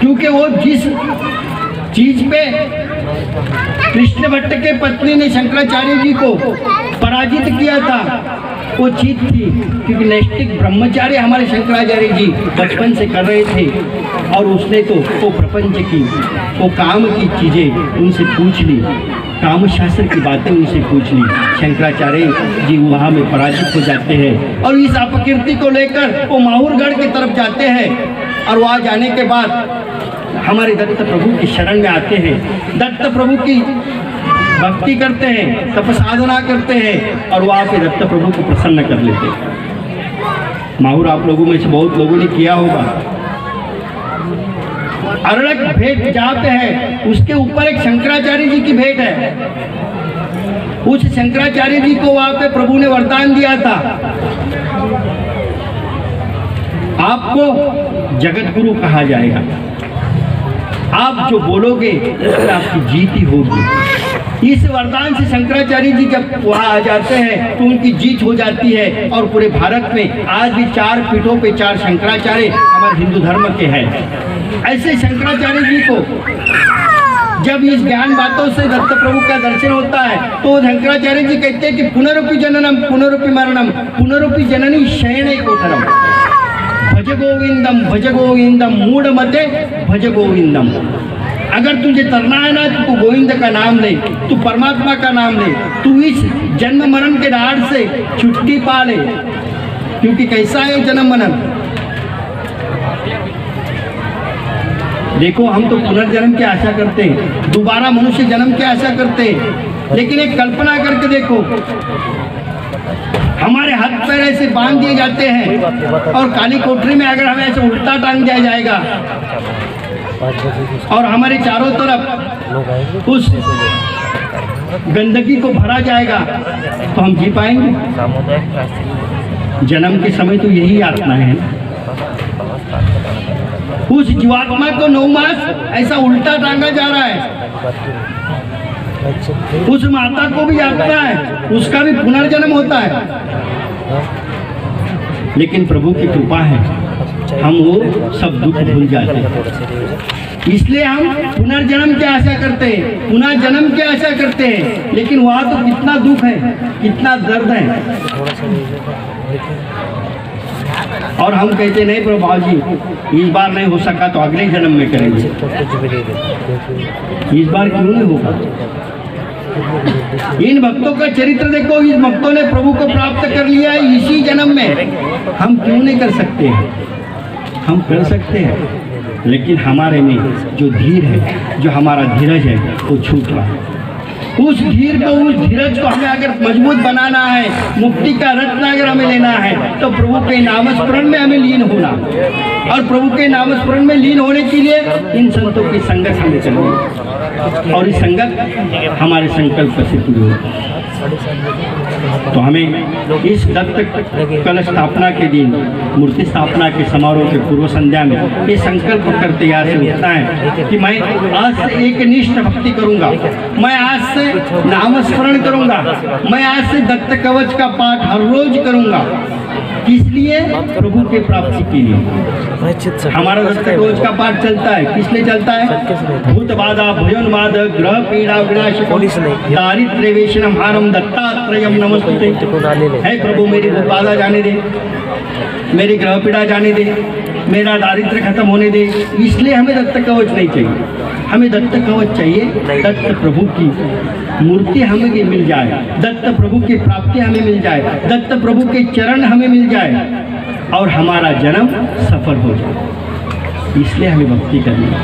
क्योंकि वो जिस चीज पे कृष्ण भट्ट के पत्नी ने शंकराचार्य जी को पराजित किया था वो चीज थी, क्योंकि नैष्ठिक ब्रह्मचार्य हमारे शंकराचार्य जी बचपन से कर रहे थे, और उसने तो वो प्रपंच की, वो काम की चीज़ें उनसे पूछ ली, काम शास्त्र की बातें उनसे पूछ ली। शंकराचार्य जी वहाँ में पराजित हो जाते हैं और इस अपकीर्ति को लेकर वो माहूरगढ़ की तरफ जाते हैं, और वहाँ जाने के बाद हमारे दत्त प्रभु की शरण में आते हैं, दत्त प्रभु की भक्ति करते हैं, तप साधना करते हैं, और वहाँ पे दत्त प्रभु को प्रसन्न कर लेते हैं। माहूर आप लोगों में से बहुत लोगों ने किया होगा। अरड़क भेंट जहाँ पे है उसके ऊपर एक शंकराचार्य जी की भेंट है। उस शंकराचार्य जी को वहाँ पे प्रभु ने वरदान दिया था, आपको जगत गुरु कहा जाएगा, आप जो बोलोगे उसमें आपकी जीत ही होगी। इस वरदान से शंकराचार्य जी जब वहाँ आ जाते हैं तो उनकी जीत हो जाती है, और पूरे भारत में आज भी 4 पीठों पे 4 शंकराचार्य हमारे हिंदू धर्म के हैं। ऐसे शंकराचार्य जी को जब इस ज्ञान बातों से दत्त प्रभु का दर्शन होता है तो शंकराचार्य जी कहते हैं कि पुनरुपि जननम पुनरुपि मरणम पुनरुपि जननी शयने कोठरम, भज गोविंदम मूढ़ मते भज गोविंदम। अगर तुझे तरना है ना तो तू गोविंद का नाम ले, तू परमात्मा का नाम ले, तू इस जन्म मरण के डार से छुट्टी पा ले, क्योंकि कैसा है जन्म मरण। देखो हम तो पुनर्जन्म की आशा करते हैं, दोबारा मनुष्य जन्म की आशा करते हैं, लेकिन एक कल्पना करके देखो, हमारे हाथ पैर ऐसे बांध दिए जाते हैं और काली कोठरी में अगर हमें ऐसे उल्टा टांग दिया जाएगा और हमारे चारों तरफ उस गंदगी को भरा जाएगा तो हम जी पाएंगे? जन्म के समय तो यही आत्मा है। उस जीवात्मा को 9 मास ऐसा उल्टा टांगा जा रहा है। उस माता को भी आता है, उसका भी पुनर्जन्म होता है, लेकिन प्रभु की कृपा है हम वो सब दुख भूल जाते हैं। इसलिए हम पुनर्जन्म की आशा करते हैं, पुनः जन्म की आशा करते हैं, लेकिन वहाँ तो कितना दुख है, कितना दर्द है। और हम कहते नहीं प्रभु जी इस बार नहीं हो सका तो अगले जन्म में करेंगे। इस बार क्यों नहीं होगा? इन भक्तों का चरित्र देखो, इस भक्तों ने प्रभु को प्राप्त कर लिया है इसी जन्म में। हम क्यों नहीं कर सकते हैं? हम कर सकते हैं, लेकिन हमारे में जो धीर है, जो हमारा धीरज है वो छूट रहा है। उस धीर को, उस धीरज को हमें अगर मजबूत बनाना है, मुक्ति का रत्न अगर हमें लेना है तो प्रभु के नामस्मरण में हमें लीन होना, और प्रभु के नामस्मरण में लीन होने के लिए इन संतों की संगत हमें करनी, और इस संगत हमारे संकल्प से पूरी हो। तो हमें इस दत्त कलश स्थापना के दिन, मूर्ति स्थापना के समारोह के पूर्व संध्या में ये संकल्प करते यहाँ से उठना है कि मैं आज से एक निष्ठ भक्ति करूँगा, मैं आज से नामस्मरण करूँगा, मैं आज से दत्त कवच का पाठ हर रोज करूँगा। किस लिए? प्रभु के प्राप्ति के लिए। हमारा दत्त कवच का पाठ चलता है, किस लिए चलता है? भूत बाधा भजन बाध ग्रह पीड़ा विनाश दारिद्र्य वेशनम हारम दत्तात्रेयम नमस्ते। है प्रभु मेरी भूत बाधा जाने दे, मेरी ग्रह पीड़ा जाने दे, मेरा दारिद्र्य खत्म होने दे। इसलिए हमें दत्त कवच नहीं चाहिए, हमें दत्त कवच चाहिए दत्त प्रभु की मूर्ति हमें मिल जाए, दत्त प्रभु की प्राप्ति हमें मिल जाए, दत्त प्रभु के चरण हमें मिल जाए और हमारा जन्म सफल हो जाए। इसलिए हमें भक्ति करनी है,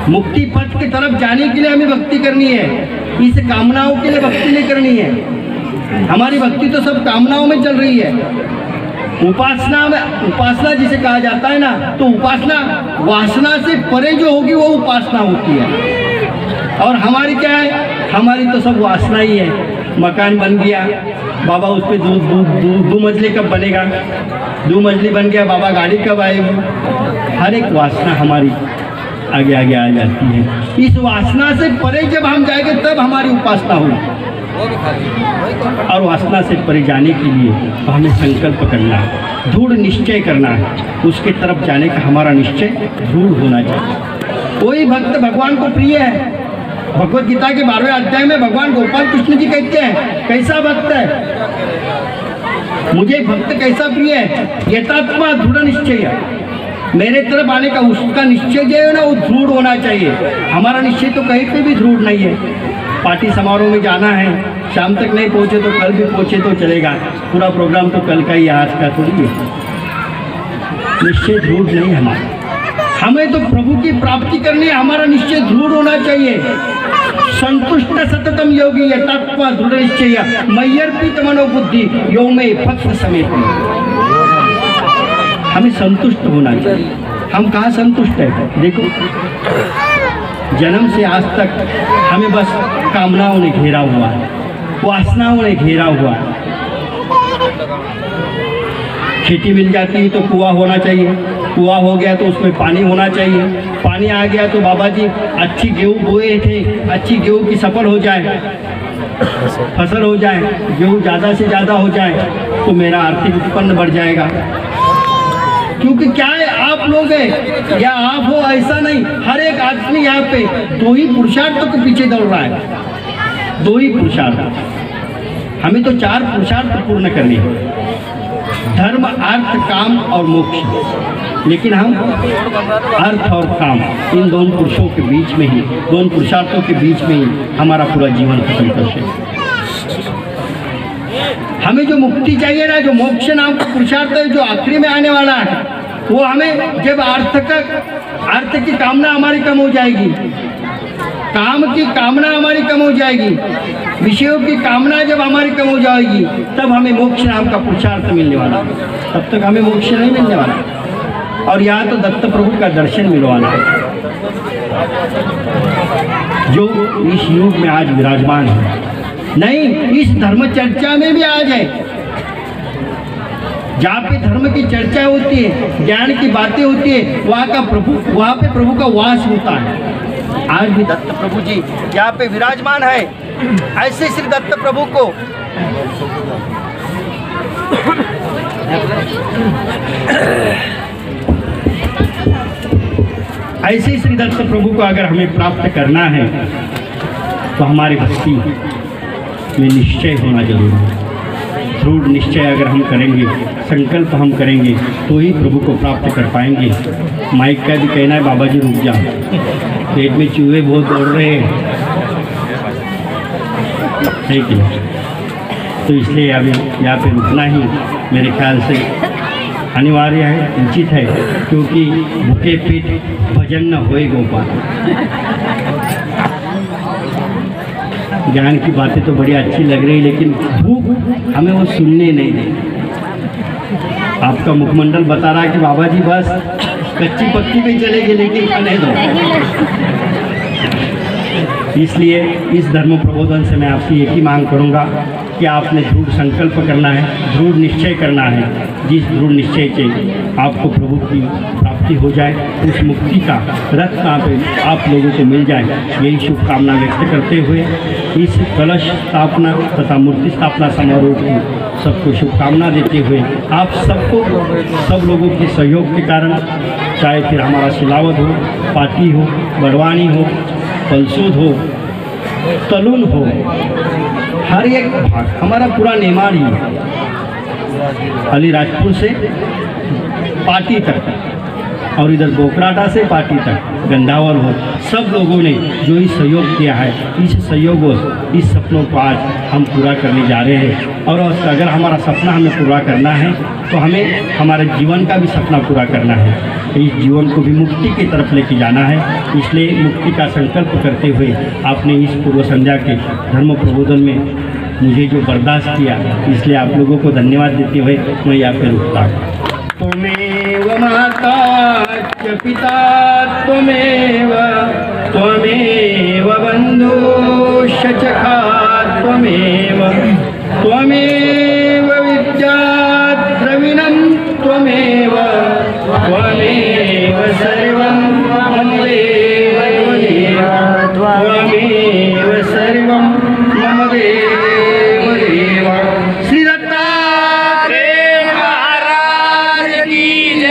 मुक्ति पथ की तरफ जाने के लिए हमें भक्ति करनी है, इस कामनाओं के लिए भक्ति नहीं करनी है। हमारी भक्ति तो सब कामनाओं में चल रही है। उपासना में, उपासना जिसे कहा जाता है ना, तो उपासना वासना से परे जो होगी वो उपासना होती है। और हमारी क्या है? हमारी तो सब वासना ही है। मकान बन गया, बाबा उस पर दो मंजिले कब बनेगा, 2 मंजिली बन गया, बाबा गाड़ी कब आएगी। हर एक वासना हमारी आगे आगे आ जाती है। इस वासना से परे जब हम जाएंगे तब हमारी उपासना होगी। और वासना से परे जाने के लिए तो हमें संकल्प करना है, दृढ़ निश्चय करना है, उसके तरफ जाने का हमारा निश्चय दृढ़ होना चाहिए। कोई भक्त भगवान को प्रिय है। भगवत गीता के 12वें अध्याय में भगवान गोपाल कृष्ण जी कहते हैं, कैसा भक्त है, मुझे भक्त कैसा प्रिय है, यथात्मा दृढ़ निश्चय, मेरे तरफ आने का उसका निश्चय जो है ना वो दृढ़ होना चाहिए। हमारा निश्चय तो कहीं पे भी दृढ़ नहीं है। पार्टी समारोह में जाना है, शाम तक नहीं पहुंचे तो कल भी पहुंचे तो चलेगा, पूरा प्रोग्राम तो कल का ही आज का थोड़ी है। निश्चय दृढ़ नहीं हमारा। हमें तो प्रभु की प्राप्ति करनी है, हमारा निश्चय दृढ़ होना चाहिए। संतुष्ट सततम योगी यथात्मा दृढ़ निश्चय मय्यर्पित मनोबुद्धि यो में भक्त समेत। हमें संतुष्ट होना चाहिए। हम कहाँ संतुष्ट है? देखो, जन्म से आज तक हमें बस कामनाओं ने घेरा हुआ है, वासनाओं ने घेरा हुआ है। खेती मिल जाती है तो कुआं होना चाहिए, कुआं हो गया तो उसमें पानी होना चाहिए, पानी आ गया तो बाबा जी अच्छी गेहूँ बोए थे, अच्छी गेहूँ की सफल हो जाए, फसल हो जाए, गेहूँ ज़्यादा से ज़्यादा हो जाए तो मेरा आर्थिक उत्पन्न बढ़ जाएगा। क्योंकि क्या है, आप लोग हैं या आप हो ऐसा नहीं, हर एक आदमी यहाँ पे दो ही पुरुषार्थों के पीछे दौड़ रहा है। दो ही पुरुषार्थ। हमें तो 4 पुरुषार्थ पूर्ण करने हैं, धर्म, अर्थ, काम और मोक्ष। लेकिन हम अर्थ और काम इन दोनों पुरुषों के बीच में ही, दोनों पुरुषार्थों के बीच में ही हमारा पूरा जीवन खत्म करते हैं। हमें जो मुक्ति चाहिए ना, जो मोक्ष नाम का पुरुषार्थ है जो आखिरी में आने वाला है, वो हमें जब अर्थ की कामना हमारी कम हो जाएगी, काम की कामना हमारी कम हो जाएगी, विषयों की कामना जब हमारी कम हो जाएगी, तब हमें मोक्ष नाम का पुरुषार्थ मिलने वाला। तब तक हमें मोक्ष नहीं मिलने वाला। और यहाँ तो दत्त प्रभु का दर्शन मिलवाना है जो इस युग में आज विराजमान है। नहीं, इस धर्म चर्चा में भी आ जाए, जहाँ पे धर्म की चर्चा होती है, ज्ञान की बातें होती है, वहाँ पे प्रभु का वास होता है। आज भी दत्त प्रभु जी यहाँ पे विराजमान है। ऐसे श्री दत्त प्रभु को ऐसे श्री दत्त प्रभु को अगर हमें प्राप्त करना है तो हमारी भक्ति में निश्चय होना जरूरी है। दृढ़ निश्चय अगर हम करेंगे, संकल्प हम करेंगे तो ही प्रभु को प्राप्त कर पाएंगे। माइक का भी कहना है, बाबा जी रुक जाओ, पेट में चूहे बहुत दौड़ रहे हैं, ठीक है। तो इसलिए अभी यहाँ पे रुकना ही मेरे ख्याल से अनिवार्य है, उचित है, क्योंकि भूखे पेट भजन न होए गोपाल। ज्ञान की बातें तो बड़ी अच्छी लग रही, लेकिन भूख हमें वो सुनने नहीं दे। आपका मुखमंडल बता रहा है कि बाबा जी बस कच्ची पक्की में चलेंगे लेकिन खाने दो। इसलिए इस धर्म प्रबोधन से मैं आपसे एक ही मांग करूंगा कि आपने दृढ़ संकल्प करना है, दृढ़ निश्चय करना है। जिस दृढ़ निश्चय से आपको प्रभु की प्राप्ति हो जाए, उस मुक्ति का रथ यहाँ पे आप लोगों को मिल जाए, यही शुभकामना व्यक्त करते हुए इस कलश स्थापना तथा मूर्ति स्थापना समारोह की सबको शुभकामना देते हुए आप सबको, सब लोगों के सहयोग के कारण, चाहे फिर हमारा सिलावत हो, पाटी हो, बड़वानी हो, फलसूद हो, तलुन हो, हर एक भाग हमारा पूरा नेमार ही है, अलीराजपुर से पाटी तक और इधर बोकराटा से पाटी तक, गंदावल हो, सब लोगों ने जो ही सहयोग किया है, इस सहयोग इस सपनों को आज हम पूरा करने जा रहे हैं। और अगर हमारा सपना हमें पूरा करना है तो हमें हमारे जीवन का भी सपना पूरा करना है। इस जीवन को भी मुक्ति की तरफ लेके जाना है। इसलिए मुक्ति का संकल्प करते हुए आपने इस पूर्व संध्या के धर्म प्रबोधन में मुझे जो बर्दाश्त किया, इसलिए आप लोगों को धन्यवाद देते हुए मैं यहाँ पे रुकता हूँ। त्वमेव माता च पिता त्वमेव, त्वमेव बन्धुश्च सखा त्वमेव, त्वमेव विद्या द्रविणं त्वमेव, त्वमेव सर्वं मम देव त्वमेव। की जय।